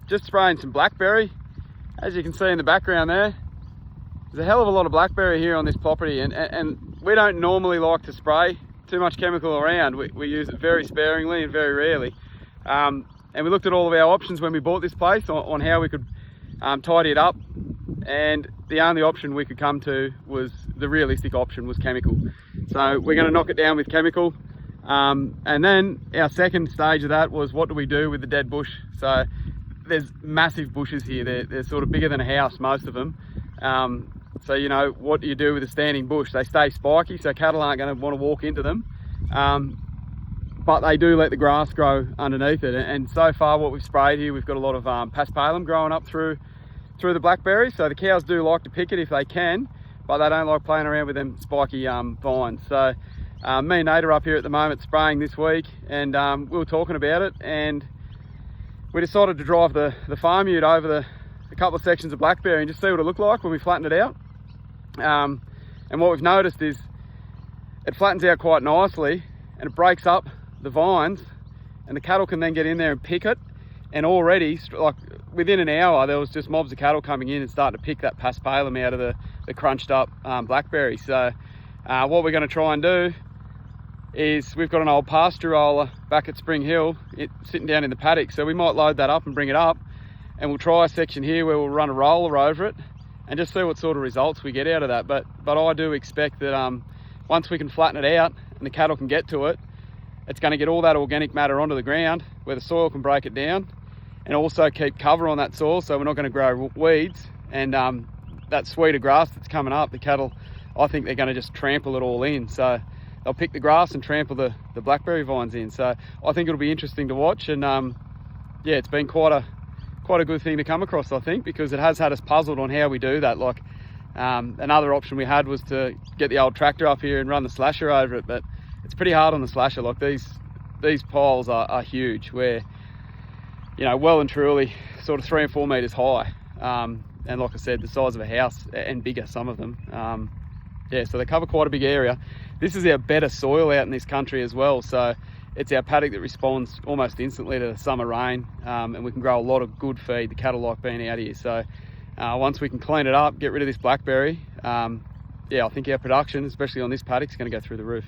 just spraying some blackberry. As you can see in the background there, there's a hell of a lot of blackberry here on this property, and we don't normally like to spray too much chemical around. We use it very sparingly and very rarely. And we looked at all of our options when we bought this place on how we could tidy it up, and the only option we could come to was the realistic option was chemical. So we're going to knock it down with chemical. And then our second stage of that was, what do we do with the dead bush? So there's massive bushes here. They're sort of bigger than a house, most of them. So, you know, what do you do with a standing bush? They stay spiky, so cattle aren't going to want to walk into them. But they do let the grass grow underneath it. And so far what we've sprayed here, we've got a lot of pasture growing up through the blackberries. So the cows do like to pick it if they can, but they don't like playing around with them spiky vines. So me and Nate are up here at the moment spraying this week, and we were talking about it, and we decided to drive the farm ute over a couple of sections of blackberry and just see what it looked like when we flattened it out. And what we've noticed is it flattens out quite nicely, and it breaks up the vines, and the cattle can then get in there and pick it. And already, like within an hour, there was just mobs of cattle coming in and starting to pick that paspalum out of the crunched up blackberry. So what we're going to try and do is, we've got an old pasture roller back at Spring Hill, sitting down in the paddock, so we might load that up and bring it up, and we'll try a section here where we'll run a roller over it and just see what sort of results we get out of that. But I do expect that once we can flatten it out and the cattle can get to it, it's going to get all that organic matter onto the ground where the soil can break it down, and also keep cover on that soil so we're not going to grow weeds. And that sweeter grass that's coming up, the cattle, I think they're going to just trample it all in. So they'll pick the grass and trample the blackberry vines in. So I think it'll be interesting to watch. And yeah, it's been quite a good thing to come across, I think, because it has had us puzzled on how we do that. Like another option we had was to get the old tractor up here and run the slasher over it, but it's pretty hard on the slasher. Like these piles are huge, where, you know, well and truly sort of 3 and 4 meters high, and like I said, the size of a house and bigger, some of them. Yeah, so they cover quite a big area. This is our better soil out in this country as well, so it's our paddock that responds almost instantly to the summer rain, and we can grow a lot of good feed. The cattle like being out here. So once we can clean it up, get rid of this blackberry, yeah, I think our production, especially on this paddock, is going to go through the roof.